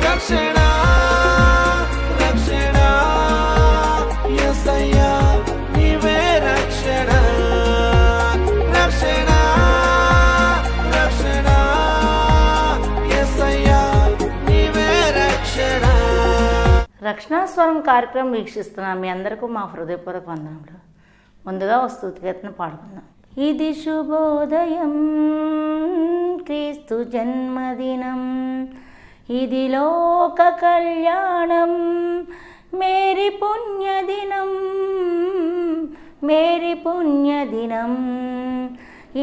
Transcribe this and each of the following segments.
రక్షణ రక్షణ యేసయ్యా నీవే రక్షణ రక్షణ రక్షణ యేసయ్యా నీవే రక్షణ. రక్షణాస్వరం కార్యక్రమం వీక్షిస్తున్నాం మీ అందరికీ మా హృదయపూర్వక వందనములు. ముందుగా ఒక స్తుతి కీర్తన పాడుకుందాం. ఇది శుభోదయం క్రీస్తు జన్మదినం, ఇది లోక కళ్యాణం మేరీ పుణ్యదినం, మేరీ పుణ్యదినం.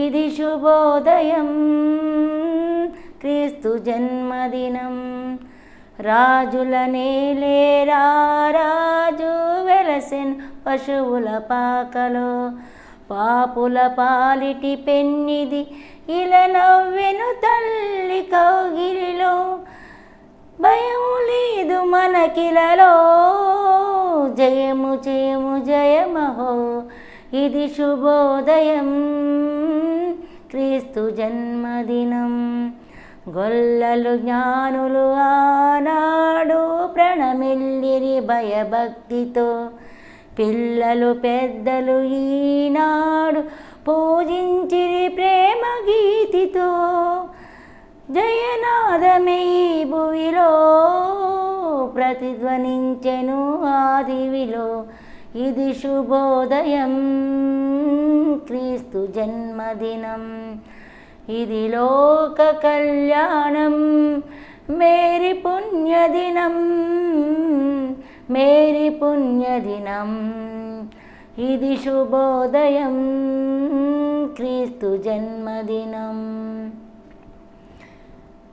ఇది శుభోదయం క్రీస్తు జన్మదినం, రాజుల నేలేరా రాజు వెలసెన్ పశువుల పాకలో, పాపుల పాలిటి పెన్నిది ఇలా నవ్వెను తల్లి కౌగిలిలో, భయము లేదు మనకిలలో జయము జయము జయమహో. ఇది శుభోదయం క్రీస్తు జన్మదినం, గొల్లలు జ్ఞానులు ఆనాడు ప్రణమిల్లిరి భయభక్తితో, పిల్లలు పెద్దలు ఈనాడు పూజించిరి ప్రేమ గీతితో, జయనాదమే ఈ భువిలో ప్రతిధ్వనించెను ఆదివిలో. ఇది శుభోదయం క్రీస్తు జన్మదినం, ఇది లోక కళ్యాణం మేరీ పుణ్యదినం, మేరీ పుణ్యదినం. ఇది శుభోదయం క్రీస్తు జన్మదినం.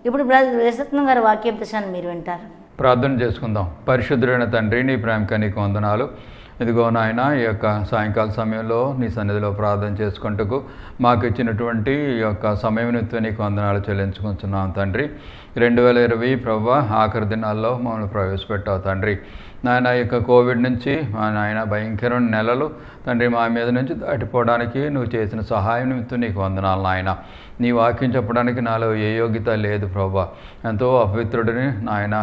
ఇప్పుడు బ్రదర్ యేసరత్నం గారి వాక్యోపదేశాన్ని మీరు వింటారు. ప్రార్థన చేసుకుందాం. పరిశుద్ధుడైన తండ్రి, నీ ప్రేమకు నీకు వందనాలు. ఇదిగో నాయన, ఈ యొక్క సాయంకాల సమయంలో నీ సన్నిధిలో ప్రార్థన చేసుకుంటూ మాకు ఇచ్చినటువంటి ఈ యొక్క సమయం నిత్యం నీకు వందనాలు చెల్లించుకుంటున్నాం తండ్రి. 2020 ప్రభువా ఆఖరి దినాల్లో మమ్మల్ని ప్రవేశపెట్టావు తండ్రి. నాయన, ఈ యొక్క కోవిడ్ నుంచి మా నాయన భయంకరమైన నెలలు తండ్రి మా మీద నుంచి దాటిపోవడానికి నువ్వు చేసిన సహాయం నిమిత్తం నీకు వందనాలు నాయన. నీ వాక్యం చెప్పడానికి నాలో ఏ యోగ్యత లేదు ప్రభా. ఎంతో అపవిత్రుడిని నాయన,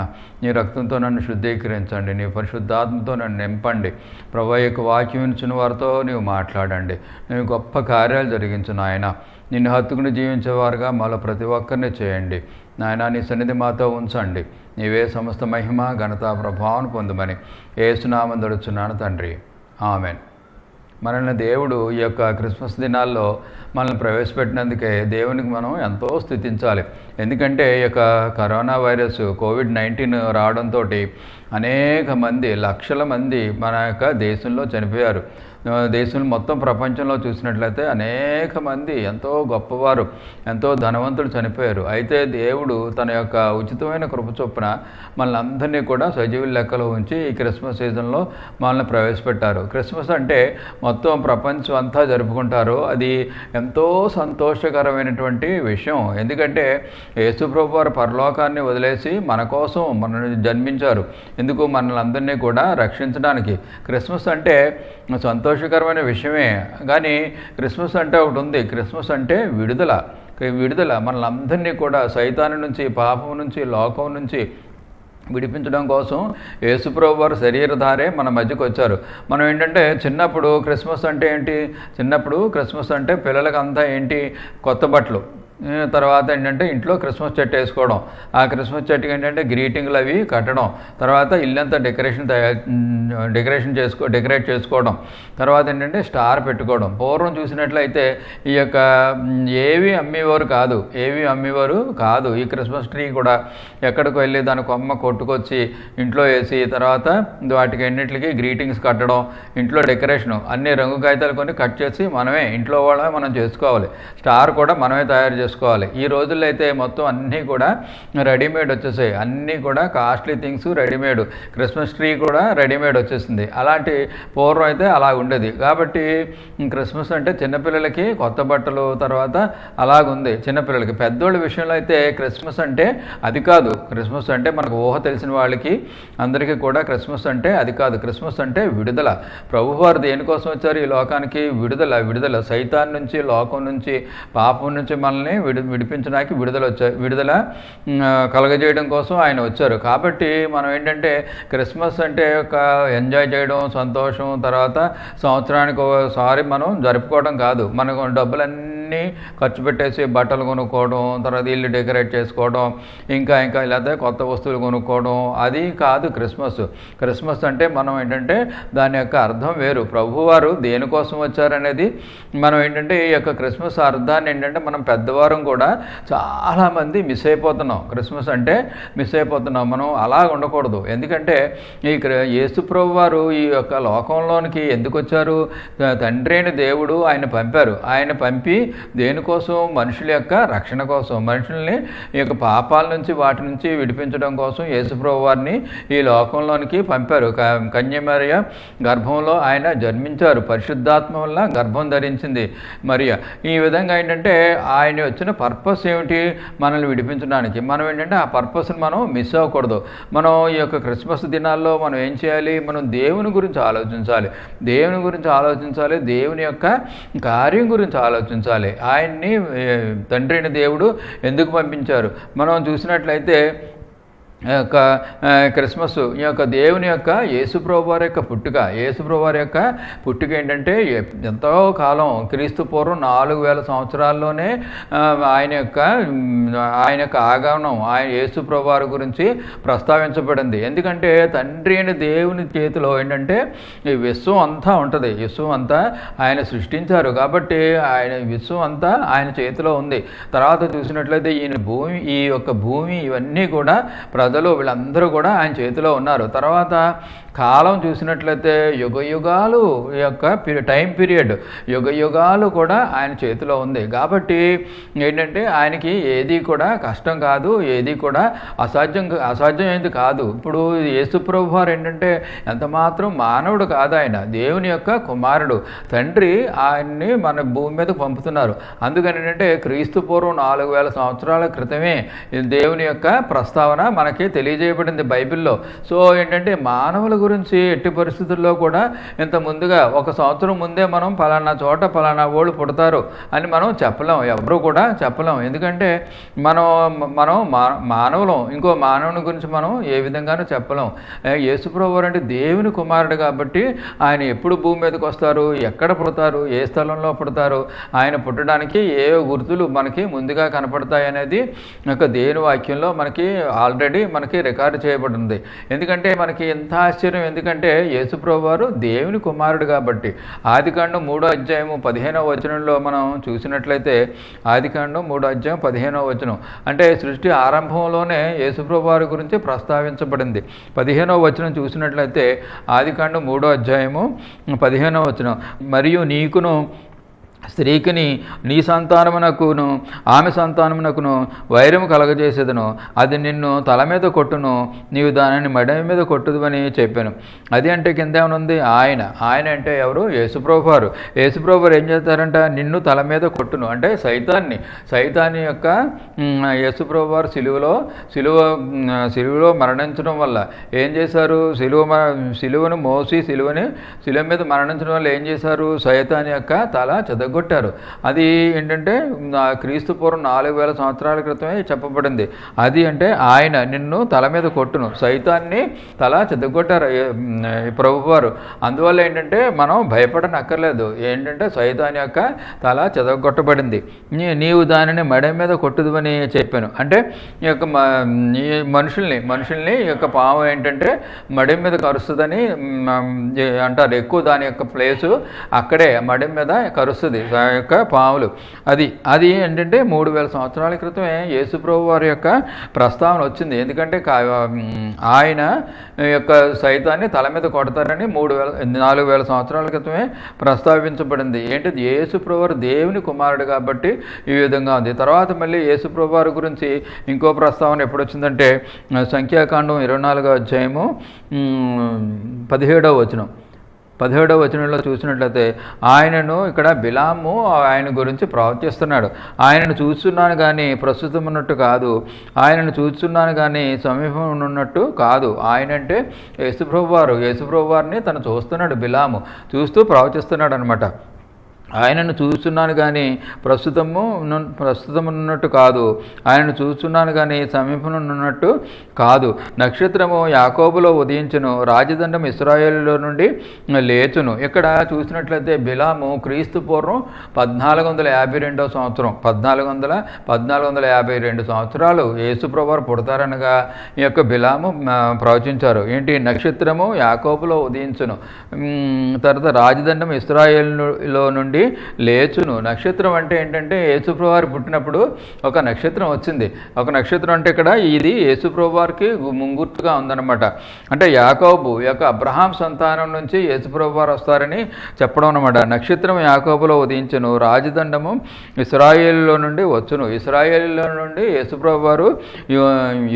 నీ రక్తంతో నన్ను శుద్ధీకరించండి, నీ పరిశుద్ధాత్మతో నన్ను నింపండి ప్రభా. యొక్క వాక్యం ఇచ్చిన వారితో నీవు మాట్లాడండి, నేను గొప్ప కార్యాలు జరిగించు నాయన. నిన్ను హత్తుకుని జీవించేవారుగా మాలో ప్రతి ఒక్కరిని చేయండి నాయన. నీ సన్నిధి మాతో ఉంచండి. నీవే సమస్త మహిమ ఘనత ప్రభావం పొందమని యేసునామం దొరుకుతున్నాను తండ్రి, ఆమెన్. మనల్ని దేవుడు ఈ యొక్క క్రిస్మస్ దినాల్లో మనల్ని ప్రవేశపెట్టినందుకే దేవునికి మనం ఎంతో స్తుతించాలి. ఎందుకంటే ఈ యొక్క కరోనా వైరస్ COVID-19 రావడంతో అనేక మంది, లక్షల మంది మన యొక్క దేశంలో చనిపోయారు. దేశంలో మొత్తం ప్రపంచంలో చూసినట్లయితే అనేక మంది ఎంతో గొప్పవారు, ఎంతో ధనవంతులు చనిపోయారు. అయితే దేవుడు తన యొక్క ఉచితమైన కృప చొప్పున మనల్ని అందరినీ కూడా సజీవుల లెక్కలో ఉంచి ఈ క్రిస్మస్ సీజన్లో మనల్ని ప్రవేశపెట్టారు. క్రిస్మస్ అంటే మొత్తం ప్రపంచం అంతా జరుపుకుంటారు. అది ఎంతో సంతోషకరమైనటువంటి విషయం. ఎందుకంటే యేసుప్రభు వారు పరలోకాన్ని వదిలేసి మన కోసం మనల్ని జన్మించారు. ఎందుకు? మనల్ని అందరినీ కూడా రక్షించడానికి. క్రిస్మస్ అంటే సంతోషకరమైన విషయమే, కానీ క్రిస్మస్ అంటే ఒకటి ఉంది. క్రిస్మస్ అంటే విడుదల. విడుదల మనల్ని అందరినీ కూడా సైతాను నుంచి, పాపం నుంచి, లోకం నుంచి విడిపించడం కోసం యేసుప్రభు వారు శరీరధారే మన మధ్యకు వచ్చారు. మనం ఏంటంటే చిన్నప్పుడు క్రిస్మస్ అంటే ఏంటి? చిన్నప్పుడు క్రిస్మస్ అంటే పిల్లలకి అంతా ఏంటి? కొత్త బట్టలు. తర్వాత ఏంటంటే ఇంట్లో క్రిస్మస్ చెట్టు వేసుకోవడం, ఆ క్రిస్మస్ చెట్టుకి ఏంటంటే గ్రీటింగ్లు అవి కట్టడం, తర్వాత ఇల్లంతా డెకరేట్ చేసుకోవడం, తర్వాత ఏంటంటే స్టార్ పెట్టుకోవడం. పూర్వం చూసినట్లయితే ఈ యొక్క ఏవి అమ్మేవారు కాదు. ఈ క్రిస్మస్ ట్రీ కూడా ఎక్కడికి వెళ్ళి దాని కొమ్మ కొట్టుకొచ్చి ఇంట్లో వేసి తర్వాత వాటికి ఎన్నిటికి గ్రీటింగ్స్ కట్టడం, ఇంట్లో డెకరేషను అన్ని రంగు కాగితాలు కొన్ని కట్ చేసి మనమే ఇంట్లో వాళ్ళమే మనం చేసుకోవాలి. స్టార్ కూడా మనమే తయారు చేసుకోవాలి. ఈ రోజుల్లో అయితే మొత్తం అన్నీ కూడా రెడీమేడ్ వచ్చేసాయి. అన్నీ కూడా costly things readymade. Christmas tree కూడా రెడీమేడ్ వచ్చేసింది. అలాంటి పూర్వం అయితే అలా ఉండేది. కాబట్టి క్రిస్మస్ అంటే చిన్నపిల్లలకి కొత్త బట్టలు, తర్వాత అలాగుంది చిన్నపిల్లలకి. పెద్దోళ్ళ విషయంలో అయితే క్రిస్మస్ అంటే అది కాదు. క్రిస్మస్ అంటే మనకు ఊహ తెలిసిన వాళ్ళకి అందరికీ కూడా క్రిస్మస్ అంటే అది కాదు. క్రిస్మస్ అంటే విడుదల. ప్రభువారు దేనికోసం వచ్చారు ఈ లోకానికి? విడుదల. సైతాన్ నుంచి, లోకం నుంచి, పాపం నుంచి మనల్ని మనల్ని విడిపించడానికి విడుదల కలగజేయడం కోసం ఆయన వచ్చారు. కాబట్టి మనం ఏంటంటే క్రిస్మస్ అంటే ఒక ఎంజాయ్ చేయడం, సంతోషం, తర్వాత సంవత్సరానికి ఒకసారి మనం జరుపుకోవడం కాదు. మనకు డబ్బులన్నీ ఖర్చు పెట్టేసి బట్టలు కొనుక్కోవడం, తర్వాత ఇల్లు డెకరేట్ చేసుకోవడం, ఇంకా లేకపోతే కొత్త వస్తువులు కొనుక్కోవడం, అది కాదు క్రిస్మస్ అంటే మనం ఏంటంటే దాని యొక్క అర్థం వేరు. ప్రభువారు దేనికోసం వచ్చారనేది మనం ఏంటంటే ఈ యొక్క క్రిస్మస్ అర్థాన్ని ఏంటంటే మనం పెద్దవారం కూడా చాలామంది మిస్ అయిపోతున్నాం. క్రిస్మస్ అంటే మిస్ అయిపోతున్నాం. మనం అలా ఉండకూడదు. ఎందుకంటే ఈ యేసు ప్రభువారు ఈ యొక్క లోకంలోనికి ఎందుకు వచ్చారు? తండ్రి అయిన దేవుడు ఆయన పంపారు. ఆయన పంపి దేనికోసం? మనుషుల యొక్క రక్షణ కోసం, మనుషుల్ని ఈ యొక్క పాపాల నుంచి వాటి నుంచి విడిపించడం కోసం యేసు ప్రభువారిని ఈ లోకంలోనికి పంపారు. కన్యమరియ గర్భంలో ఆయన జన్మించారు. పరిశుద్ధాత్మ వల్ల గర్భం ధరించింది మరియ. ఈ విధంగా ఏంటంటే ఆయన వచ్చిన పర్పస్ ఏమిటి? మనల్ని విడిపించడానికి. మనం ఏంటంటే ఆ పర్పస్ని మనం మిస్ అవ్వకూడదు. మనం ఈ యొక్క క్రిస్మస్ దినాల్లో మనం ఏం చేయాలి? మనం దేవుని గురించి ఆలోచించాలి. దేవుని యొక్క కార్యం గురించి ఆలోచించాలి. ఆయన్ని తండ్రి అయిన దేవుడు ఎందుకు పంపించారు? మనం చూసినట్లయితే యొక్క క్రిస్మస్ ఈ యొక్క దేవుని యొక్క యేసుప్రభు వారి యొక్క పుట్టుక ఏంటంటే ఎంతో కాలం క్రీస్తు పూర్వం 4000 సంవత్సరాల్లోనే ఆయన యొక్క ఆగమనం ఆయన యేసుప్రభు వారి గురించి ప్రస్తావించబడింది. ఎందుకంటే తండ్రి అయిన దేవుని చేతిలో ఏంటంటే ఈ విశ్వం అంతా ఉంటుంది. విశ్వం అంతా ఆయన సృష్టించారు కాబట్టి విశ్వం అంతా ఆయన చేతిలో ఉంది. తర్వాత చూసినట్లయితే ఈ యొక్క భూమి ఇవన్నీ కూడా వీళ్ళందరూ కూడా ఆయన చేతిలో ఉన్నారు. తర్వాత కాలం చూసినట్లయితే యుగాలు యొక్క టైం పీరియడ్ యుగాలు కూడా ఆయన చేతిలో ఉంది. కాబట్టి ఏంటంటే ఆయనకి ఏది కూడా కష్టం కాదు, ఏది కూడా అసాధ్యమైంది కాదు. ఇప్పుడు యేసుప్రభు వారు ఏంటంటే ఎంత మాత్రం మానవుడు కాదు, ఆయన దేవుని యొక్క కుమారుడు. తండ్రి ఆయన్ని మన భూమి మీద పంపుతున్నారు. అందుకని ఏంటంటే క్రీస్తు పూర్వం 4000 సంవత్సరాల క్రితమే దేవుని యొక్క ప్రస్తావన మనకి తెలియజేయబడింది బైబిల్లో. సో ఏంటంటే మానవుల గురించి ఎట్టి పరిస్థితుల్లో కూడా ఇంత ముందుగా 1 సంవత్సరం ముందే మనం పలానా చోట పలానా వాళ్ళు పుడతారు అని మనం చెప్పలేం, ఎవరు కూడా చెప్పలేం. ఎందుకంటే మనం మానవులం, ఇంకో మానవుని గురించి మనం ఏ విధంగానూ చెప్పలేం. యేసుప్రభు అంటే దేవుని కుమారుడు కాబట్టి ఆయన ఎప్పుడు భూమి మీదకి వస్తారు, ఎక్కడ పుడతారు, ఏ స్థలంలో పుడతారు, ఆయన పుట్టడానికి ఏ గుర్తులు మనకి ముందుగా కనపడతాయి అనేది దేవుని వాక్యంలో మనకి ఆల్రెడీ రికార్డు చేయబడింది. ఎందుకంటే మనకి ఎంత ఆశ్చర్యం, ఎందుకంటే యేసుప్రభు వారు దేవుని కుమారుడు కాబట్టి. ఆదికాండం 3వ అధ్యాయము 15వ వచనంలో మనం చూసినట్లయితే, ఆదికాండం 3వ అధ్యాయం 15వ వచనం అంటే సృష్టి ఆరంభంలోనే యేసుప్రభు వారి గురించి ప్రస్తావించబడింది. 15వ వచనం చూసినట్లయితే ఆదికాండం 3వ అధ్యాయము 15వ వచనం, మరియు నీకును స్త్రీకిని నీ సంతానమునకును ఆమె సంతానమునకును వైరము కలగజేసేదను, అది నిన్ను తల మీద కొట్టును, నీవు దానిని మెడ మీద కొట్టుదు అని చెప్పాను. అది అంటే కింద ఏమనుంది? ఆయన అంటే ఎవరు? యేసుప్రభు వారు. యేసుప్రభు వారు ఏం చేస్తారంట? నిన్ను తల మీద కొట్టును అంటే సైతాన్ని యొక్క యేసుప్రభు వారు సిలువలో మరణించడం వల్ల ఏం చేశారు? సిలువను మోసి సిలువ మీద మరణించడం వల్ల ఏం చేశారు? సైతాన్ యొక్క తల చెదగొట్టారు. అది ఏంటంటే క్రీస్తు పూర్వం 4000 సంవత్సరాల క్రితమే చెప్పబడింది. అది అంటే ఆయన నిన్ను తల మీద కొట్టును, సైతాన్ని తల చెదగొట్టారు ప్రభువారు. అందువల్ల ఏంటంటే మనం భయపడనక్కర్లేదు. ఏంటంటే సైతాన్ యొక్క తల చెదగొట్టబడింది, నీవు దానిని మెడ మీద కొట్టుదు అని చెప్పాను. అంటే ఈ యొక్క మనుషుల్ని ఈ యొక్క పాము ఏంటంటే మడి మీద కరుస్తుందని అంటారు. ఎక్కువ దాని యొక్క ప్లేసు అక్కడే మడి మీద కరుస్తుంది యొక్క పాములు. అది ఏంటంటే 3000 సంవత్సరాల క్రితమే యేసుప్రభు వారి యొక్క ప్రస్తావన వచ్చింది. ఎందుకంటే ఆయన యొక్క సైతాన్ని తల మీద కొడతారని 4000 సంవత్సరాల క్రితమే ప్రస్తావించబడింది. ఏంటిది? యేసుప్రభు వారు దేవుని కుమారుడు కాబట్టి ఈ విధంగా ఉంది. తర్వాత మళ్ళీ యేసుప్రభు వారి గురించి ఇంకో ప్రస్తావన ఎప్పుడు వచ్చిందంటే సంఖ్యాకాండం 24వ అధ్యాయము 17వ వచనం. 17వ వచనంలో చూసినట్లయితే ఆయనను ఇక్కడ బిలాము ఆయన గురించి ప్రవర్తిస్తున్నాడు. ఆయనను చూస్తున్నాను కానీ ప్రస్తుతం ఉన్నట్టు కాదు, ఆయనను చూస్తున్నాను కానీ సమీపం ఉన్నట్టు కాదు. ఆయన అంటే యేసుప్రభు వారిని తను చూస్తున్నాడు. బిలాము చూస్తూ ప్రవర్తిస్తున్నాడు అనమాట. ఆయనను చూస్తున్నాను కానీ ప్రస్తుతం ఉన్నట్టు కాదు, ఆయనను చూస్తున్నాను కానీ సమీపమున్నట్టు కాదు. నక్షత్రము యాకోబులో ఉదయించును, రాజదండం ఇశ్రాయేలులో నుండి లేచును. ఇక్కడ చూసినట్లయితే బిలాము క్రీస్తు పూర్వం 1452 సంవత్సరం 1452 సంవత్సరాలు యేసుప్రభువారు పుడతారనగా ఈ యొక్క బిలాము ప్రవచించారు. ఏంటి? నక్షత్రము యాకోబులో ఉదయించును, తర్వాత రాజదండం ఇశ్రాయేలులో నుండి లేచును. నక్షత్రం అంటే ఏంటంటే యేసుప్రభువారు పుట్టినప్పుడు ఒక నక్షత్రం వచ్చింది. ఒక నక్షత్రం అంటే ఇక్కడ ఇది యేసుప్రభువారికి ముంగుర్తుగా ఉందన్నమాట. అంటే యాకోబు యొక్క అబ్రహాం సంతానం నుంచి యేసుప్రభువారు వస్తారని చెప్పడం అన్నమాట. నక్షత్రం యాకోబులో ఉదయించును, రాజదండము ఇశ్రాయేలులో నుండి వచ్చును. ఇశ్రాయేలులో నుండి యేసుప్రభువారు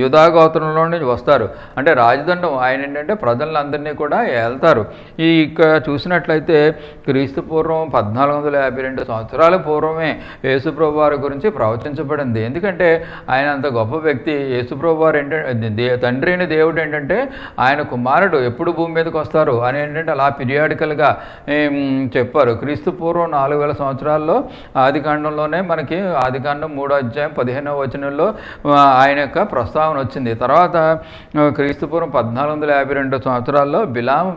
యూదాగోత్రంలో నుంచి వస్తారు. అంటే రాజదండం ఆయన ఏంటంటే ప్రజలందరినీ కూడా ఏళ్తారు. ఈ ఇక్కడ చూసినట్లయితే క్రీస్తు పూర్వం 1452 సంవత్సరాల పూర్వమే యేసుప్రభువారి గురించి ప్రవచించబడింది. ఎందుకంటే ఆయన అంత గొప్ప వ్యక్తి. యేసుప్రభువారు ఏంటంటే తండ్రి అయిన దేవుడు ఏంటంటే ఆయన కుమారుడు ఎప్పుడు భూమి మీదకి వస్తారు అని ఏంటంటే అలా పీరియాడికల్గా చెప్పారు. క్రీస్తు పూర్వం 4000 సంవత్సరాల్లో ఆదికాండంలోనే మనకి ఆదికాండం 3వ అధ్యాయం 15వ వచనంలో ఆయన యొక్క ప్రస్తావన వచ్చింది. తర్వాత క్రీస్తు పూర్వం 1452 సంవత్సరాల్లో బిలాము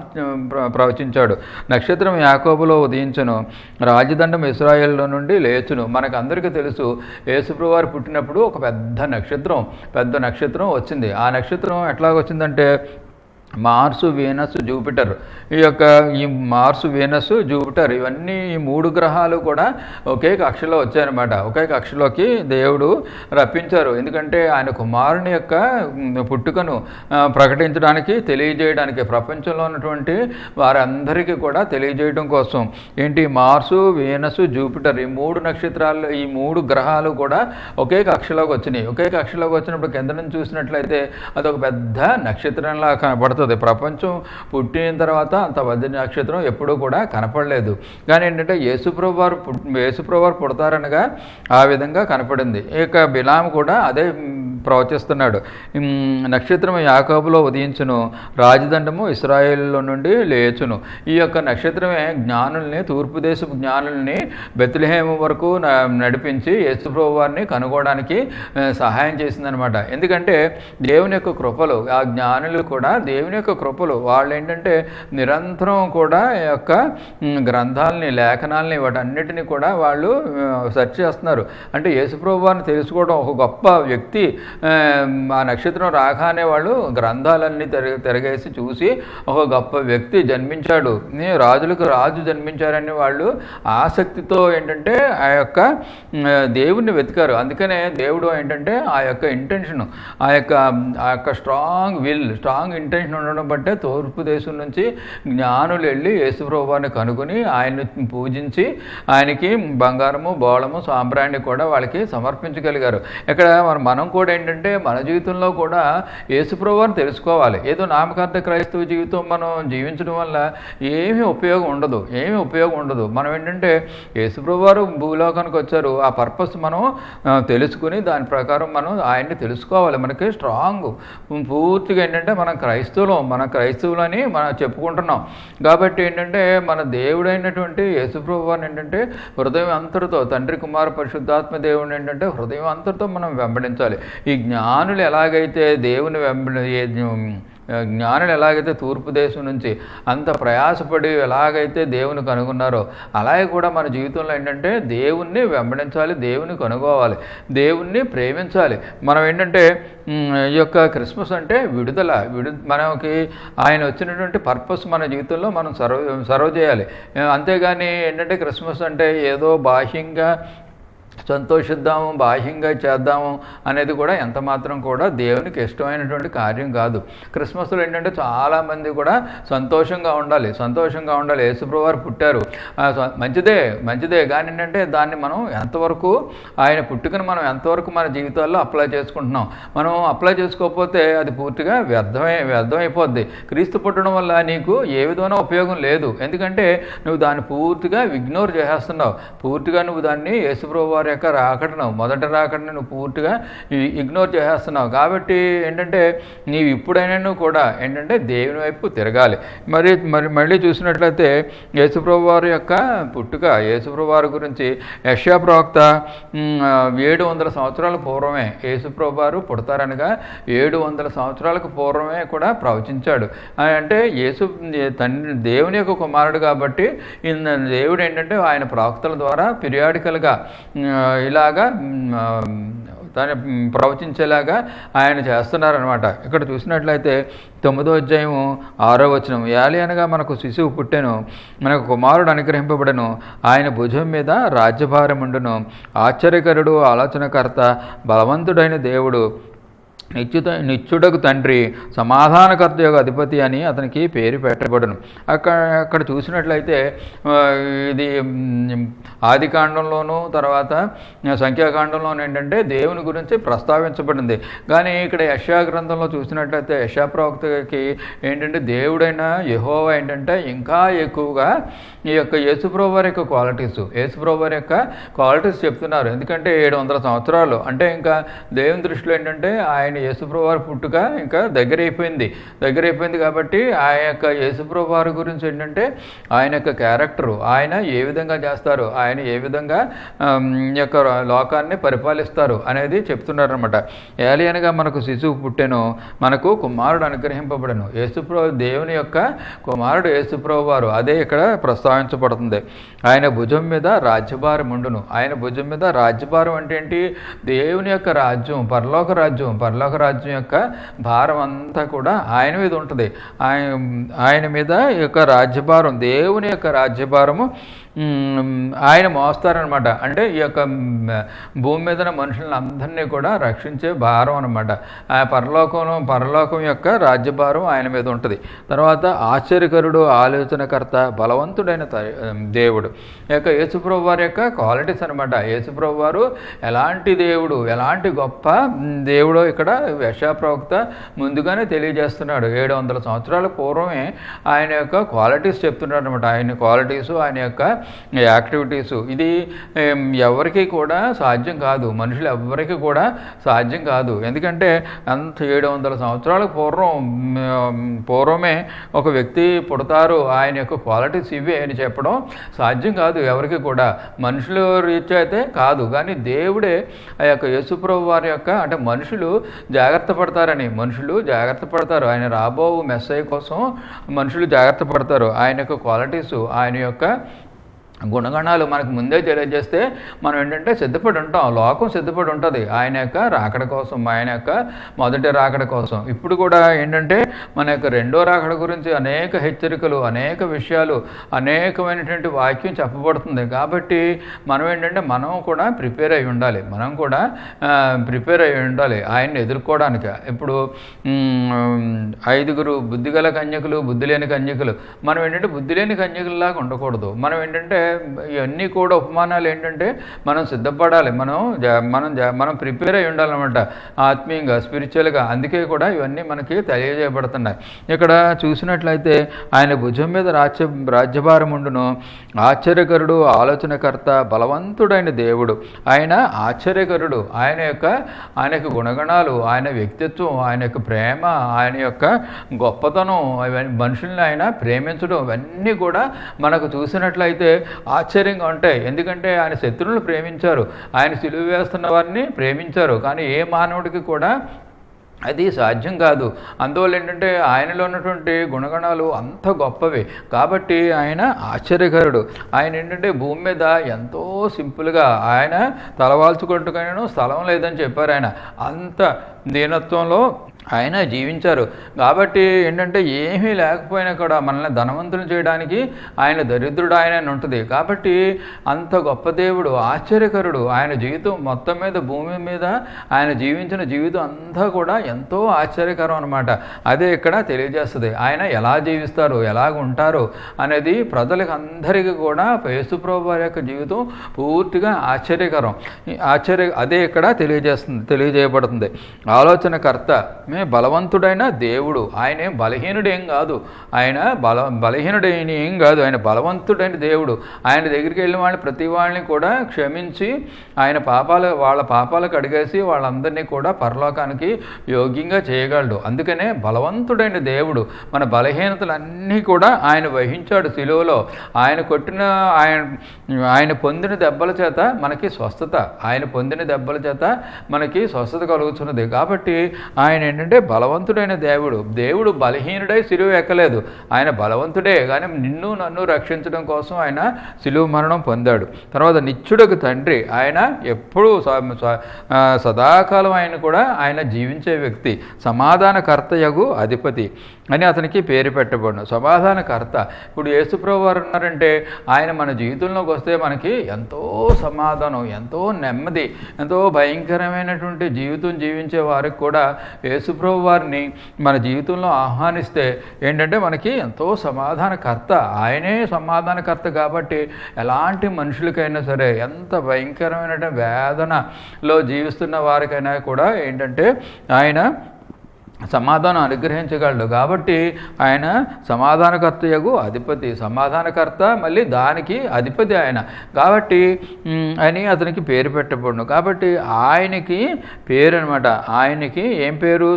ప్రవచించాడు. నక్షత్రం యాకోబులో ఉదయించును, రాజదండం ఇశ్రాయేలులో నుండి లేచును. మనకు అందరికీ తెలుసు యేసుప్రభువారు పుట్టినప్పుడు ఒక పెద్ద నక్షత్రం వచ్చింది. ఆ నక్షత్రం ఎట్లాగొచ్చిందంటే మార్సు, వీనస్, జూపిటర్. ఈ మార్సు, వీనస్, జూపిటర్ ఇవన్నీ ఈ 3 గ్రహాలు కూడా ఒకే కక్షలో వచ్చాయన్నమాట. ఒకే కక్షలోకి దేవుడు రప్పించారు. ఎందుకంటే ఆయన కుమారుని యొక్క పుట్టుకను ప్రకటించడానికి, తెలియజేయడానికి, ప్రపంచంలో ఉన్నటువంటి వారందరికీ కూడా తెలియజేయడం కోసం. ఏంటి? మార్సు, వీనస్, జూపిటర్ ఈ 3 నక్షత్రాలు, ఈ 3 గ్రహాలు కూడా ఒకే కక్షలోకి వచ్చినాయి. ఒకే కక్షలోకి వచ్చినప్పుడు కింద నుంచి చూసినట్లయితే అదొక పెద్ద నక్షత్రంలా కనపడుతుంది. ప్రపంచం పుట్టిన తర్వాత అంత పెద్ద నక్షత్రం ఎప్పుడూ కూడా కనపడలేదు. కానీ ఏంటంటే యేసుప్రభువారు పుడతారనగా ఆ విధంగా కనపడింది. ఇక బిలాము కూడా అదే ప్రవచిస్తున్నాడు. నక్షత్రం యాకోబులో ఉదయించును, రాజదండము ఇశ్రాయేలులో నుండి లేచును. ఈ యొక్క నక్షత్రమే జ్ఞానుల్ని, తూర్పు దేశపు జ్ఞానుల్ని బెత్లెహేము వరకు నడిపించి యేసుప్రభువారిని కనుగోవడానికి సహాయం చేసిందనమాట. ఎందుకంటే దేవుని యొక్క కృపలు, ఆ జ్ఞానులు కూడా దేవుని యొక్క కృపలు, వాళ్ళు ఏంటంటే నిరంతరం కూడా ఈ యొక్క గ్రంథాలని, లేఖనాలని, వాటన్నిటిని కూడా వాళ్ళు సెర్చ్ చేస్తున్నారు. అంటే యేసుప్రభువారిని తెలుసుకోవడం ఒక గొప్ప వ్యక్తి. ఆ నక్షత్రం రాగానే వాళ్ళు గ్రంథాలన్నీ తిరగేసి చూసి ఒక గొప్ప వ్యక్తి జన్మించాడు, రాజులకు రాజు జన్మించారని వాళ్ళు ఆసక్తితో ఏంటంటే ఆ యొక్క దేవుణ్ణి వెతికారు. అందుకనే దేవుడు ఏంటంటే ఆ యొక్క ఇంటెన్షన్, ఆ యొక్క స్ట్రాంగ్ ఇంటెన్షన్ ఉండడం బట్టే తూర్పు దేశం నుంచి జ్ఞానులు వెళ్ళి యేసుప్రభువారిని కనుగొని ఆయన్ని పూజించి ఆయనకి బంగారము, బోళము, సాంబ్రాణి కూడా వాళ్ళకి సమర్పించగలిగారు. ఇక్కడ మనం కూడా ఏంటంటే మన జీవితంలో కూడా యేసుప్రభువారిని తెలుసుకోవాలి. ఏదో నామకార్థ క్రైస్తవ జీవితం మనం జీవించడం వల్ల ఏమీ ఉపయోగం ఉండదు. మనం ఏంటంటే యేసుప్రభువారు భూలోకానికి వచ్చారు, ఆ పర్పస్ మనం తెలుసుకుని దాని ప్రకారం మనం ఆయన్ని తెలుసుకోవాలి. మనకి స్ట్రాంగ్ పూర్తిగా ఏంటంటే మన క్రైస్తవులని మనం చెప్పుకుంటున్నాం. కాబట్టి ఏంటంటే మన దేవుడైనటువంటి యేసుప్రభువారిని ఏంటంటే హృదయం అంతటితో, తండ్రి, కుమార, పరిశుద్ధాత్మ దేవుడిని ఏంటంటే హృదయం అంతటితో మనం వెంబడించాలి. ఈ జ్ఞానులు ఎలాగైతే జ్ఞానులు ఎలాగైతే తూర్పు దేశం నుంచి అంత ప్రయాసపడి ఎలాగైతే దేవుని కనుగొన్నారో అలాగే కూడా మన జీవితంలో ఏంటంటే దేవుణ్ణి వెంబడించాలి, దేవుని కనుగోవాలి, దేవుణ్ణి ప్రేమించాలి. మనం ఏంటంటే ఈ యొక్క క్రిస్మస్ అంటే మనకి ఆయన వచ్చినటువంటి పర్పస్ మన జీవితంలో మనం సర్వ్ చేయాలి. అంతేగాని ఏంటంటే క్రిస్మస్ అంటే ఏదో బాహ్యంగా సంతోషిద్దాము, బాహ్యంగా చేద్దాము అనేది కూడా ఎంత మాత్రం కూడా దేవునికి ఇష్టమైనటువంటి కార్యం కాదు. క్రిస్మస్లో ఏంటంటే చాలామంది కూడా సంతోషంగా ఉండాలి. యేసుప్రభువారు పుట్టారు, మంచిదే కానీ ఏంటంటే దాన్ని మనం ఎంతవరకు, ఆయన పుట్టుకను మనం ఎంతవరకు మన జీవితాల్లో అప్లై చేసుకుంటున్నాం. మనం అప్లై చేసుకోకపోతే అది పూర్తిగా వ్యర్థమైపోద్ది. క్రీస్తు పుట్టడం వల్ల నీకు ఏ విధమైన ఉపయోగం లేదు. ఎందుకంటే నువ్వు దాన్ని పూర్తిగా ఇగ్నోర్ చేసేస్తున్నావు. పూర్తిగా నువ్వు దాన్ని యేసుప్రభువారి యొక్క యొక్క రాకడను, మొదటి రాకడను నువ్వు పూర్తిగా ఇగ్నోర్ చేసేస్తున్నావు. కాబట్టి ఏంటంటే నీవు ఇప్పుడైనా కూడా ఏంటంటే దేవుని వైపు తిరగాలి. మళ్ళీ చూసినట్లయితే యేసుప్రభు వారి యొక్క పుట్టుక, యేసుప్రభు వారి గురించి యెషయా ప్రవక్త 700 సంవత్సరాల పూర్వమే యేసుప్రభు వారు పుడతారనగా 700 సంవత్సరాలకు పూర్వమే కూడా ప్రవచించాడు. అంటే దేవుని యొక్క కుమారుడు కాబట్టి దేవుడు ఏంటంటే ఆయన ప్రవక్తల ద్వారా పిరియాడికల్గా ఇలాగా దాన్ని ప్రవచించేలాగా ఆయన చేస్తున్నారనమాట. ఇక్కడ చూసినట్లయితే 9వ అధ్యాయం 6వ వచనం, యాలి అనగా మనకు శిశువు పుట్టెను, మనకు కుమారుడు అనుగ్రహింపబడెను, ఆయన భుజం మీద రాజ్యభారముండును, ఆశ్చర్యకరుడు, ఆలోచనకర్త, బలవంతుడైన దేవుడు, నిత్యుడకు తండ్రి, సమాధానకర్త యొక్క అధిపతి అని అతనికి పేరు పెట్టబడును. అక్కడ చూసినట్లయితే ఇది ఆదికాండంలోనూ తర్వాత సంఖ్యాకాండంలోనూ ఏంటంటే దేవుని గురించి ప్రస్తావించబడింది. కానీ ఇక్కడ యెషయా గ్రంథంలో చూసినట్లయితే యెషయా ప్రవక్తకి ఏంటంటే దేవుడైన యెహోవా ఏంటంటే ఇంకా ఎక్కువగా ఈ యొక్క యేసుప్రభు వారి యొక్క యేసుప్రభు వారి యొక్క క్వాలిటీస్ చెప్తున్నారు. ఎందుకంటే 700 సంవత్సరాలు అంటే ఇంకా దేవుని దృష్టిలో ఏంటంటే ఆయన యేసుప్రభు వారి పుట్టుక ఇంకా దగ్గరైపోయింది కాబట్టి ఆ యొక్క యేసుప్రభు వారి గురించి ఏంటంటే ఆయన యొక్క క్యారెక్టరు, ఆయన ఏ విధంగా చేస్తారు, ఆయన ఏ విధంగా యొక్క లోకాన్ని పరిపాలిస్తారు అనేది చెప్తున్నారనమాట. ఏలియనగా మనకు శిశువు పుట్టెను, మనకు కుమారుడు అనుగ్రహింపబడను. దేవుని యొక్క కుమారుడు యేసుప్రభు వారు, అదే ఇక్కడ ప్రస్తావించబడుతుంది. ఆయన భుజం మీద రాజ్యభారం ఉండును. ఆయన భుజం మీద రాజ్యభారం అంటే ఏంటి? దేవుని యొక్క రాజ్యం, పరలోక రాజ్యం యొక్క భారం అంతా కూడా ఆయన మీద ఉంటుంది. ఆయన మీద యొక్క రాజ్యభారం, దేవుని యొక్క రాజ్యభారము ఆయన మోస్తారనమాట. అంటే ఈ యొక్క భూమి మీద మనుషులను అందరినీ కూడా రక్షించే భారం అనమాట. ఆ పరలోకం యొక్క రాజ్యభారం ఆయన మీద ఉంటుంది. తర్వాత ఆశ్చర్యకరుడు, ఆలోచనకర్త, బలవంతుడైన దేవుడు, ఈ యొక్క యేసుప్రభు వారి యొక్క క్వాలిటీస్ అనమాట. యేసుప్రభు వారు ఎలాంటి దేవుడు, ఎలాంటి గొప్ప దేవుడో ఇక్కడ యెషయా ప్రవక్త ముందుగానే తెలియజేస్తున్నాడు. 700 సంవత్సరాల పూర్వమే ఆయన యొక్క క్వాలిటీస్ చెప్తున్నాడు అనమాట. ఆయన క్వాలిటీసు, ఆయన యొక్క యాక్టివిటీసు ఇది ఎవరికి కూడా సాధ్యం కాదు, మనుషులు ఎవరికి కూడా సాధ్యం కాదు. ఎందుకంటే అంత 700 సంవత్సరాల పూర్వమే ఒక వ్యక్తి పుడతారు, ఆయన యొక్క క్వాలిటీస్ ఇవే అని చెప్పడం సాధ్యం కాదు ఎవరికి కూడా. మనుషులు రీచ్ అయితే కాదు, కానీ దేవుడే ఆ యొక్క యేసుప్రభు వారి యొక్క అంటే మనుషులు జాగ్రత్త పడతారు. ఆయన రాబో మెస్సయ్య కోసం మనుషులు జాగ్రత్త పడతారు. ఆయన యొక్క క్వాలిటీసు, ఆయన యొక్క గుణగణాలు మనకు ముందే తెలియజేస్తే మనం ఏంటంటే సిద్ధపడి ఉంటాం, లోకం సిద్ధపడి ఉంటుంది ఆయన యొక్క రాకడ కోసం, ఆయన యొక్క మొదటి రాకడ కోసం. ఇప్పుడు కూడా ఏంటంటే మన యొక్క రెండో రాకడ గురించి అనేక హెచ్చరికలు, అనేక విషయాలు, అనేకమైనటువంటి వాక్యం చెప్పబడుతుంది. కాబట్టి మనం ఏంటంటే మనం కూడా ప్రిపేర్ అయి ఉండాలి ఆయన్ని ఎదుర్కోవడానికి. ఇప్పుడు 5 బుద్ధిగల కన్యకులు, బుద్ధి లేని కన్యకులు, మనం ఏంటంటే బుద్ధి లేని కన్యకులలాగా ఉండకూడదు. మనం ఏంటంటే ఇవన్నీ కూడా ఉపమానాలు ఏంటంటే మనం సిద్ధపడాలి, మనం ప్రిపేర్ అయి ఉండాలన్నమాట ఆత్మీయంగా, స్పిరిచువల్గా. అందుకే కూడా ఇవన్నీ మనకి తెలియజేయబడుతున్నాయి. ఇక్కడ చూసినట్లయితే ఆయన భుజం మీద రాజ్యభారం ఉండును, ఆశ్చర్యకరుడు, ఆలోచనకర్త, బలవంతుడైన దేవుడు. ఆయన ఆశ్చర్యకరుడు, ఆయన యొక్క గుణగణాలు, ఆయన వ్యక్తిత్వం, ఆయన యొక్క ప్రేమ, ఆయన యొక్క గొప్పతనం, ఇవన్నీ మనుషుల్ని ఆయన ప్రేమించడం, ఇవన్నీ కూడా మనకు చూసినట్లయితే ఆశ్చర్యంగా ఉంటాయి. ఎందుకంటే ఆయన శత్రువులను ప్రేమించారు, ఆయన సిలువ వేస్తున్న వారిని ప్రేమించారు. కానీ ఏ మానవుడికి కూడా అది సాధ్యం కాదు. అందువల్ల ఏంటంటే ఆయనలో ఉన్నటువంటి గుణగణాలు అంత గొప్పవి కాబట్టి ఆయన ఆశ్చర్యకరుడు. ఆయన ఏంటంటే భూమి మీద ఎంతో సింపుల్గా ఆయన తలవాల్చుకుంటుకనూ స్థలం లేదని చెప్పారు. ఆయన అంత దీనత్వంలో ఆయన జీవించారు. కాబట్టి ఏంటంటే ఏమీ లేకపోయినా కూడా మనల్ని ధనవంతులు చేయడానికి ఆయన దరిద్రుడు ఆయన ఉంటుంది. కాబట్టి అంత గొప్ప దేవుడు, ఆశ్చర్యకరుడు. ఆయన జీవితం మొత్తం మీద, భూమి మీద ఆయన జీవించిన జీవితం అంతా కూడా ఎంతో ఆశ్చర్యకరం అనమాట. అదే ఇక్కడ తెలియజేస్తుంది. ఆయన ఎలా జీవిస్తారు, ఎలాగ ఉంటారు అనేది ప్రజలకు అందరికీ కూడా యేసుప్రభు వారి యొక్క జీవితం పూర్తిగా ఆశ్చర్యకరం. అదే ఇక్కడ తెలియజేయబడుతుంది. ఆలోచనకర్త బలవంతుడైన దేవుడు. ఆయన ఏం బలహీనుడేం కాదు, ఆయన బలహీనుడైన ఏం కాదు, ఆయన బలవంతుడైన దేవుడు. ఆయన దగ్గరికి వెళ్ళిన వాళ్ళని ప్రతి వాళ్ళని కూడా క్షమించి ఆయన వాళ్ళ పాపాలకు అడిగేసి వాళ్ళందరినీ కూడా పరలోకానికి యోగ్యంగా చేయగలడు. అందుకనే బలవంతుడైన దేవుడు. మన బలహీనతలన్నీ కూడా ఆయన వహించాడు శిలువలో. ఆయన పొందిన దెబ్బల చేత మనకి స్వస్థత, ఆయన పొందిన దెబ్బల చేత మనకి స్వస్థత కలుగుతున్నది. కాబట్టి ఆయన ఏంటంటే బలవంతుడైన దేవుడు. దేవుడు బలహీనుడై సిలువ ఎక్కలేదు, ఆయన బలవంతుడే. కానీ నిన్ను నన్ను రక్షించడం కోసం ఆయన సిలువ మరణం పొందాడు. తర్వాత నిత్యుడకు తండ్రి, ఆయన ఎప్పుడూ సదాకాలం ఆయన జీవించే వ్యక్తి. సమాధానకర్తయగు అధిపతి అని అతనికి పేరు పెట్టబడిన సమాధానకర్త. ఇప్పుడు యేసుప్రభు వారు ఉన్నారంటే ఆయన మన జీవితంలోకి వస్తే మనకి ఎంతో సమాధానం, ఎంతో నెమ్మది, ఎంతో భయంకరమైనటువంటి జీవితం జీవించే వారికి కూడా యేసుప్రభు వారిని మన జీవితంలో ఆహ్వానిస్తే ఏంటంటే మనకి ఎంతో సమాధానకర్త. ఆయనే సమాధానకర్త. కాబట్టి ఎలాంటి మనుషులకైనా సరే, ఎంత భయంకరమైన వేదనలో జీవిస్తున్న వారికైనా కూడా ఏంటంటే ఆయన సమాధానం అనుగ్రహించగలడు. కాబట్టి ఆయన సమాధానకర్తయగు అధిపతి, సమాధానకర్త, మళ్ళీ దానికి అధిపతి ఆయన. కాబట్టి అని అతనికి పేరు పెట్టబడును. కాబట్టి ఆయనకి పేరు అనమాట. ఆయనకి ఏం పేరు?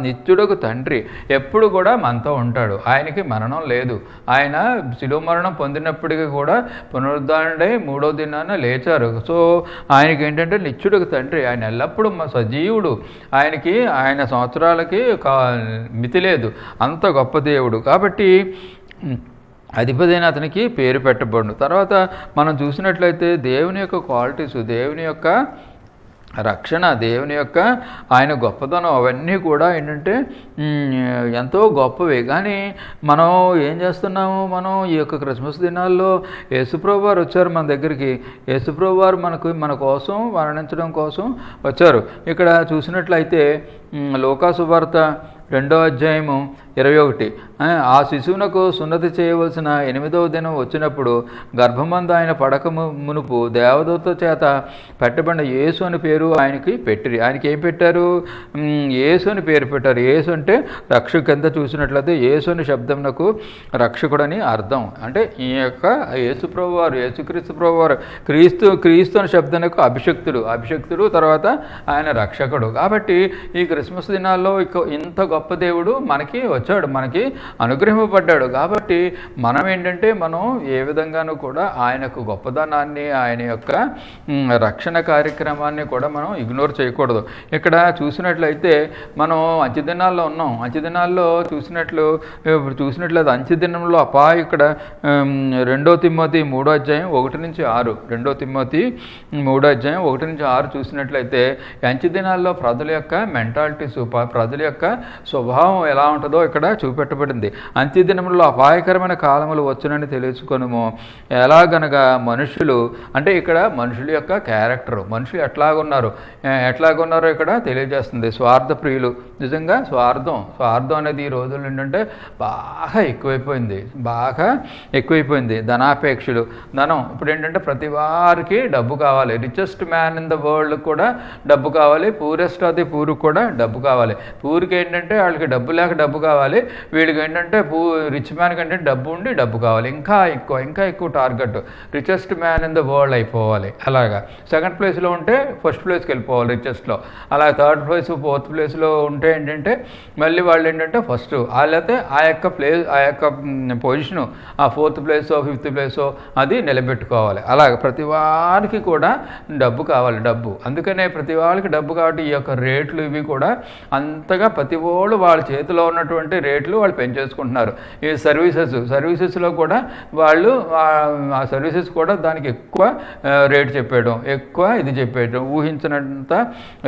నిత్యుడకు తండ్రి. ఎప్పుడు కూడా మనతో ఉంటాడు. ఆయనకి మరణం లేదు. ఆయన శిలువ మరణం పొందినప్పటికీ కూడా పునరుద్ధరణై 3వ దినాన లేచారు. సో ఆయనకి ఏంటంటే నిత్యుడకు తండ్రి. ఆయన ఎల్లప్పుడూ సజీవుడు. ఆయన సంవత్సరాలకి మితి లేదు, అంత గొప్ప దేవుడు. కాబట్టి అధిపతి అయిన అతనికి పేరు పెట్టబడును. తర్వాత మనం చూసినట్లయితే దేవుని యొక్క క్వాలిటీస్, దేవుని యొక్క రక్షణ, దేవుని యొక్క ఆయన గొప్పతనం, అవన్నీ కూడా ఏంటంటే ఎంతో గొప్పవే. కానీ మనం ఏం చేస్తున్నాము? మనం ఈ యొక్క క్రిస్మస్ దినాల్లో యేసుప్రభు వారు వచ్చారు మన దగ్గరికి. యేసుప్రభు వారు మన కోసం మరణించడం కోసం వచ్చారు. ఇక్కడ చూసినట్లయితే లూకా సువార్త 2వ అధ్యాయము 21. ఆ శిశువునకు సున్నతి చేయవలసిన 8వ దినం వచ్చినప్పుడు గర్భమందు ఆయన పడక మునుపు దేవదూత చేత పెట్టబడిన యేసు అని పేరు ఆయనకి పెట్టిరి. ఆయనకి ఏం పెట్టారు? యేసు అని పేరు పెట్టారు. యేసు అంటే రక్షకు. కింద చూసినట్లయితే యేసు అని శబ్దంనకు రక్షకుడని అర్థం. అంటే ఈ యొక్క యేసుప్రభు వారు, యేసుక్రీస్తు ప్రభు వారు, క్రీస్తు అనే శబ్దానికి అభిషక్తుడు, తర్వాత ఆయన రక్షకుడు. కాబట్టి ఈ క్రిస్మస్ దినాల్లో ఇంత గొప్ప దేవుడు మనకి వచ్చాడు, మనకి అనుగ్రహింపబడ్డాడు. కాబట్టి మనం ఏంటంటే మనం ఏ విధంగానూ కూడా ఆయనకు గొప్పదనాన్ని, ఆయన యొక్క రక్షణ కార్యక్రమాన్ని కూడా మనం ఇగ్నోర్ చేయకూడదు. ఇక్కడ చూసినట్లయితే మనం అంచెదినాల్లో ఉన్నాం. అంచెదినాల్లో చూసినట్లయితే అంచెదినంలో ఇక్కడ 2 తిమోతి 3వ అధ్యాయం 1 నుంచి 6, 2 తిమోతి 3వ అధ్యాయం 1 నుంచి 6 చూసినట్లయితే అంచెదినాల్లో ప్రజల యొక్క మెంటాలిటీస్, ప్రజల యొక్క స్వభావం ఎలా ఉంటుందో ఇక్కడ చూపెట్టబడింది. అంత్యదినములలో అపాయకరమైన కాలములు వచ్చునని తెలుసుకొనుము. ఎలాగనగా మనుషులు, అంటే ఇక్కడ మనుషుల యొక్క క్యారెక్టర్, మనుషులు ఎట్లాగున్నారో ఇక్కడ తెలియజేస్తుంది. స్వార్థ ప్రియులు. నిజంగా స్వార్థం అనేది ఈ రోజుల్లో ఏంటంటే బాగా ఎక్కువైపోయింది. ధనాపేక్షలు, ధనం. ఇప్పుడు ఏంటంటే ప్రతి వారికి డబ్బు కావాలి. Richest man in the world కూడా డబ్బు కావాలి, పూరెస్ట్ ఆఫ్ ది పూర్ కూడా డబ్బు కావాలి. పూర్కి ఏంటంటే వాళ్ళకి డబ్బు లేక డబ్బు కావాలి, వీళ్ళకి ఏంటంటే రిచ్ మ్యాన్ కంటే డబ్బు ఉండి డబ్బు కావాలి. ఇంకా ఎక్కువ target richest man in the world అయిపోవాలి. అలాగా సెకండ్ ప్లేస్లో ఉంటే ఫస్ట్ ప్లేస్కి వెళ్ళిపోవాలి రిచెస్ట్లో. అలా థర్డ్ ప్లేస్, ఫోర్త్ ప్లేస్లో ఉంటే ఏంటంటే మళ్ళీ వాళ్ళు ఏంటంటే ఫస్ట్, వాళ్ళైతే ఆ యొక్క పొజిషను, ఆ 4th ప్లేసో 5th ప్లేసో అది నిలబెట్టుకోవాలి. అలాగే ప్రతి వారికి కూడా డబ్బు కావాలి, డబ్బు. అందుకనే ప్రతి వాళ్ళకి డబ్బు కాబట్టి ఈ యొక్క రేట్లు ఇవి కూడా అంతగా ప్రతి వాళ్ళు వాళ్ళ చేతిలో ఉన్నటువంటి రేట్లు వాళ్ళు పెంచేసుకుంటున్నారు. ఈ సర్వీసెస్లో కూడా వాళ్ళు ఆ సర్వీసెస్ కూడా దానికి ఎక్కువ రేట్ చెప్పేయడం, ఎక్కువ ఇది చెప్పేయడం, ఊహించినంత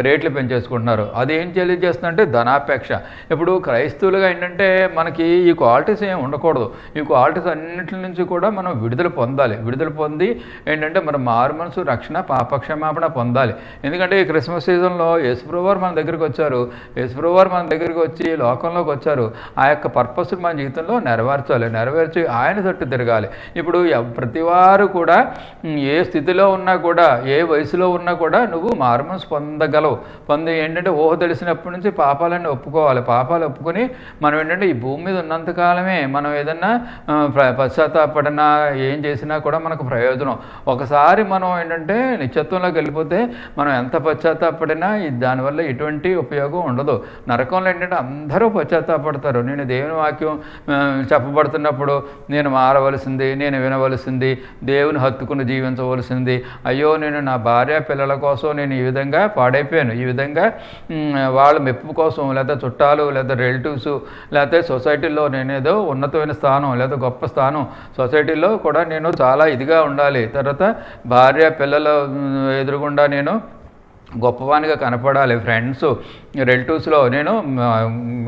రేట్లు పెంచేసుకుంటున్నారు. అది ఏం తెలియజేస్తుందంటే ధనాపేక్ష. ఇప్పుడు క్రైస్తవులుగా ఏంటంటే మనకి ఈ క్వాలిటీస్ ఏమి ఉండకూడదు. ఈ క్వాలిటీస్ అన్నింటి నుంచి కూడా మనం విడుదల పొందాలి. విడుదల పొంది ఏంటంటే మన మారు మనసు, రక్షణ, పాపక్షమాపణ పొందాలి. ఎందుకంటే ఈ క్రిస్మస్ సీజన్లో యేసుప్రభు వారు మన దగ్గరికి వచ్చారు. యేసుప్రభు వారు మన దగ్గరికి వచ్చి లోకంలోకి వచ్చారు. ఆ యొక్క పర్పస్ మన జీవితంలో నెరవేర్చి ఆయన చుట్టూ తిరగాలి. ఇప్పుడు ప్రతివారు కూడా ఏ స్థితిలో ఉన్నా కూడా, ఏ వయసులో ఉన్నా కూడా నువ్వు మారుమనసు పొంది ఏంటంటే ఊహ తెలిసినప్పటి నుంచి పాపాలన్నీ ఒప్పుకోవాలి. పాపాలు ఒప్పుకొని మనం ఏంటంటే ఈ భూమి మీద ఉన్నంతకాలమే మనం ఏదన్నా పశ్చాత్తాపడినా ఏం చేసినా కూడా మనకు ప్రయోజనం. ఒకసారి మనం ఏంటంటే నిత్యత్వంలోకి వెళ్ళిపోతే మనం ఎంత పశ్చాత్తాపడినా దానివల్ల ఎటువంటి ఉపయోగం ఉండదు. నరకంలో ఏంటంటే అందరూ పశ్చాత్తాపడతారు. నేను దేవుని వాక్యం చెప్పబడుతున్నప్పుడు నేను మారవలసింది, నేను వినవలసింది, దేవుని హత్తుకుని జీవించవలసింది, అయ్యో నేను నా భార్య పిల్లల కోసం నేను ఈ విధంగా పాడైపోయాను, ఈ విధంగా వాళ్ళ మెప్పు కోసం, లేదా చుట్టాలు, లేదా రిలేటివ్స్, లేకపోతే సొసైటీలో నేనేదో ఉన్నతమైన స్థానం లేదా గొప్ప స్థానం, సొసైటీలో కూడా నేను చాలా ఇదిగా ఉండాలి, తర్వాత భార్య పిల్లల ఎదురుగుండా నేను గొప్పవానిగా కనపడాలి, ఫ్రెండ్స్ రిలేటివ్స్లో నేను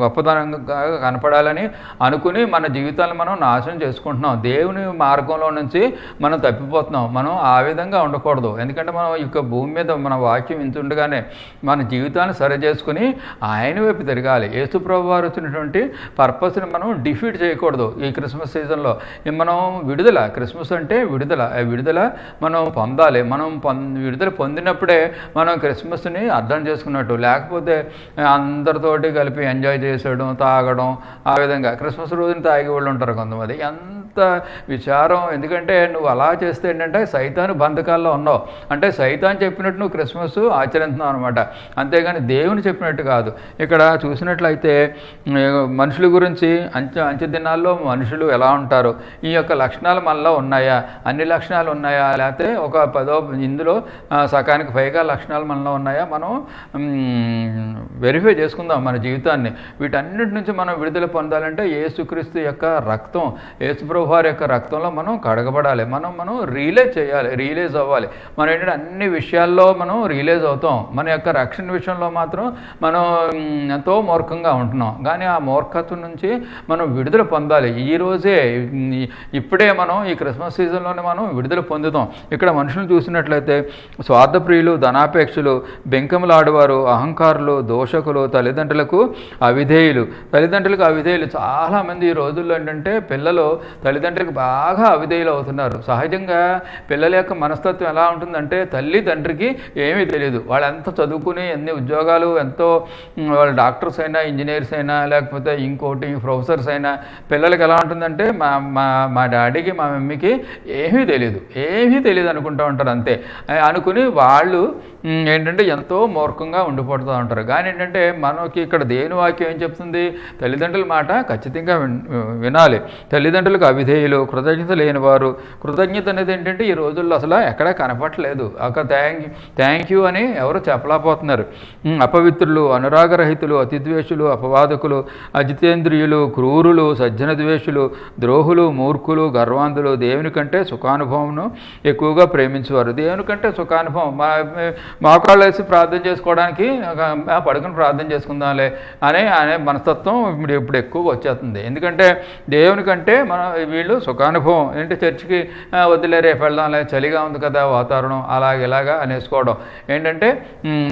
గొప్పతనంగా కనపడాలని అనుకుని మన జీవితాలను మనం నాశనం చేసుకుంటున్నాం. దేవుని మార్గంలో నుంచి మనం తప్పిపోతున్నాం. మనం ఆ విధంగా ఉండకూడదు. ఎందుకంటే మనం ఇక భూమి మీద మన వాక్యం ఇంతుండగానే మన జీవితాన్ని సరి చేసుకుని ఆయన వైపు తిరగాలి. యేసుప్రభు వారు వచ్చినటువంటి పర్పస్ని మనం డిఫీట్ చేయకూడదు. ఈ క్రిస్మస్ సీజన్లో మనం విడుదల, క్రిస్మస్ అంటే విడుదల మనం పొందాలి. మనం విడుదల పొందినప్పుడే మనం క్రిస్మస్ని అర్థం చేసుకున్నట్టు. లేకపోతే అందరితోటి కలిపి ఎంజాయ్ చేసేయడం, తాగడం, ఆ విధంగా క్రిస్మస్ రోజున తాగే వాళ్ళు ఉంటారు కొంతమంది. ఎంత విచారం! ఎందుకంటే నువ్వు అలా చేస్తే ఏంటంటే సైతాను బంధకాల్లో ఉన్నావు. అంటే సైతాన్ చెప్పినట్టు నువ్వు క్రిస్మస్ ఆచరిస్తున్నావు అనమాట. అంతేగాని దేవుని చెప్పినట్టు కాదు. ఇక్కడ చూసినట్లయితే మనుషుల గురించి అంచె దినాల్లో మనుషులు ఎలా ఉంటారు, ఈ యొక్క లక్షణాలు మనలో ఉన్నాయా, అన్ని లక్షణాలు ఉన్నాయా, లేకపోతే ఒక 10 ఇందులో సకానికి పైగా లక్షణాలు మనలో ఉన్నాయా, మనం వెరిఫై చేసుకుందాం మన జీవితాన్ని. వీటన్నిటి నుంచి మనం విడుదల పొందాలంటే యేసుక్రీస్తు యొక్క రక్తం, యేసుప్రభు వారి యొక్క రక్తంలో మనం కడగబడాలి. మనం రియలైజ్ అవ్వాలి. మనం ఏంటంటే అన్ని విషయాల్లో మనం రియలైజ్ అవుతాం. మన యొక్క రక్షణ విషయంలో మాత్రం మనం ఎంతో మూర్ఖంగా ఉంటున్నాం. కానీ ఆ మూర్ఖత్వం నుంచి మనం విడుదల పొందాలి. ఇప్పుడే మనం ఈ క్రిస్మస్ సీజన్లోనే మనం విడుదల పొందుతాం. ఇక్కడ మనుషులను చూసినట్లయితే స్వార్థప్రియులు, ధనాపేక్షలు, బెంకములాడువారు, అహంకారులు, దోషకులు, తల్లిదండ్రులకు అవిధేయులు. చాలామంది ఈ రోజుల్లో ఏంటంటే పిల్లలు తల్లిదండ్రులకు బాగా అవిధేయులు అవుతున్నారు. సహజంగా పిల్లల యొక్క మనస్తత్వం ఎలా ఉంటుందంటే తల్లి తండ్రికి ఏమీ తెలియదు. వాళ్ళు ఎంత చదువుకుని ఎన్ని ఉద్యోగాలు, ఎంతో వాళ్ళు డాక్టర్స్ అయినా, ఇంజనీర్స్ అయినా, లేకపోతే ఇంకోటి ప్రొఫెసర్స్ అయినా, పిల్లలకి ఎలా ఉంటుందంటే మా డాడీకి మా మమ్మీకి ఏమీ తెలియదు అనుకుంటూ ఉంటారు. అంతే అనుకుని వాళ్ళు ఏంటంటే ఎంతో మూర్ఖంగా ఉండిపోతూ ఉంటారు. కానీ ఏంటంటే మనకి ఇక్కడ దేవుని వాక్యం ఏం చెప్తుంది? తల్లిదండ్రుల మాట ఖచ్చితంగా వినాలి. తల్లిదండ్రులకు అవిధేయులు, కృతజ్ఞత లేనివారు. కృతజ్ఞత అనేది ఏంటంటే ఈ రోజుల్లో అసలు ఎక్కడా కనపట్లేదు. ఒక థ్యాంక్ యూ అని ఎవరు చెప్పలేకపోతున్నారు. అపవిత్రులు, అనురాగరహితులు, అతిద్వేషులు, అపవాదకులు, అజితేంద్రియులు, క్రూరులు, సజ్జన ద్వేషులు, ద్రోహులు, మూర్ఖులు, గర్వాంధులు, దేవుని కంటే సుఖానుభవంను ఎక్కువగా ప్రేమించేవారు. దేవుని కంటే సుఖానుభవం, మోకాళ్ళు వేసి ప్రార్థన చేసుకోవడానికి పడుకుని ప్రార్థన చేసుకుందాంలే అనే మనస్తత్వం ఇప్పుడు ఎక్కువగా వచ్చేస్తుంది. ఎందుకంటే దేవుని కంటే వీళ్ళు సుఖానుభవం ఏంటి, చర్చికి వద్దులే రేపు వెళ్దాంలే, చలిగా ఉంది కదా వాతావరణం, ఇలాగా అనేసుకోవడం. ఏంటంటే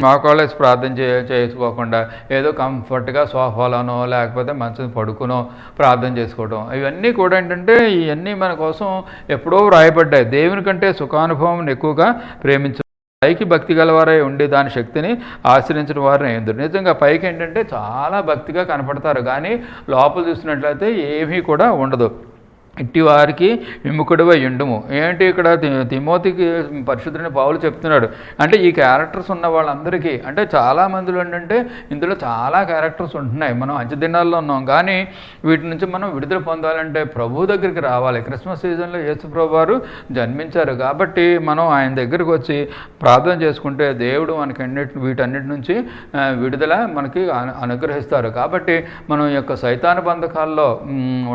మోకాళ్ళు వేసి ప్రార్థన చేసుకోకుండా ఏదో కంఫర్ట్గా సోఫాలోనో లేకపోతే మంచం పడుకునో ప్రార్థన చేసుకోవడం, ఇవన్నీ కూడా ఏంటంటే ఇవన్నీ మన కోసం ఎప్పుడో వ్రాయబడ్డాయి. దేవుని కంటే సుఖానుభవం ఎక్కువగా ప్రేమించ పైకి భక్తి గలవారై ఉండి దాని శక్తిని ఆశ్రయించిన వారిని ఎందురు. నిజంగా పైకి ఏంటంటే చాలా భక్తిగా కనపడతారు, కానీ లోపల చూసినట్లయితే ఏమీ కూడా ఉండదు. ఇట్టి వారికి విముఖుడివై ఉండుము. ఏంటి ఇక్కడ తిమోతికి పరిశుద్ధుని పౌలు చెప్తున్నాడు అంటే ఈ క్యారెక్టర్స్ ఉన్న వాళ్ళందరికీ, అంటే చాలామందిలో ఏంటంటే ఇందులో చాలా క్యారెక్టర్స్ ఉంటున్నాయి. మనం అంచె దినాల్లో ఉన్నాం, కానీ వీటి నుంచి మనం విడుదల పొందాలంటే ప్రభు దగ్గరికి రావాలి. క్రిస్మస్ సీజన్లో యేసు ప్రభు వారు జన్మించారు కాబట్టి మనం ఆయన దగ్గరికి వచ్చి ప్రార్థన చేసుకుంటే దేవుడు మనకి వీటన్నిటి నుంచి విడుదల మనకి అనుగ్రహిస్తారు. కాబట్టి మనం యొక్క సైతాను బంధకాల్లో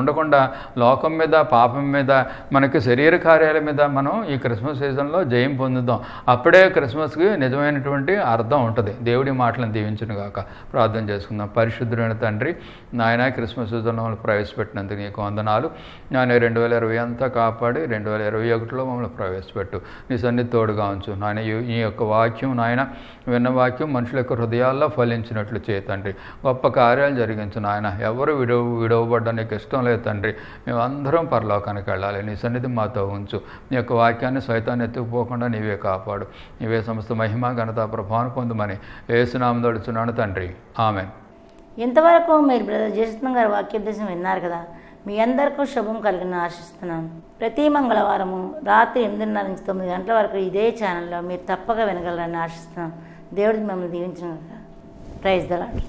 ఉండకుండా లోకం మీద మీద పాపం మీద మనకి శరీర కార్యాల మీద మనం ఈ క్రిస్మస్ సీజన్లో జయం పొందుదాం. అప్పుడే క్రిస్మస్కి నిజమైనటువంటి అర్థం ఉంటుంది. దేవుడి మాటలను దీవించును గాక. ప్రార్థన చేసుకుందాం. పరిశుద్ధుడైన తండ్రి, నాయన క్రిస్మస్ సీజన్లో మమ్మల్ని ప్రవేశపెట్టినందుకు నీకు వందనాలు. నాయన 2020 అంతా కాపాడి 2021లో మమ్మల్ని ప్రవేశపెట్టు. నీ సన్నిధి తోడుగా ఉంచు నాయన. ఈ యొక్క వాక్యం నాయన, విన్న వాక్యం మనుషుల యొక్క హృదయాల్లో ఫలించినట్లు చేతండి. గొప్ప కార్యాలు జరిగించు నాయన. ఎవరు విడవబడ్డానికి ఇష్టం లేదు తండ్రి. మేమందరం పరలోకానికి వెళ్ళాలి. నీ సన్నిధి మాతో ఉంచు. నీ యొక్క వాక్యాన్ని సైతాన్ని ఎత్తుకుపోకుండా నీవే కాపాడు. నీవే సమస్త మహిమ ఘనత ప్రభావం పొందుమని యేసు నామములో అడుగుచున్నాను తండ్రి. ఆమెన్. ఇంతవరకు మీరు బ్రదర్ జయరత్నం గారి వాక్యోపదేశం విన్నారు కదా. మీ అందరికీ శుభం కలిగిన ఆశిస్తున్నాను. ప్రతి మంగళవారము రాత్రి 8:30 నుంచి 9 గంటల వరకు ఇదే ఛానల్లో మీరు తప్పక వినగలరని ఆశిస్తున్నాను. దేవుడికి మిమ్మల్ని దీవించిన ప్రైజ్ ద లార్డ్.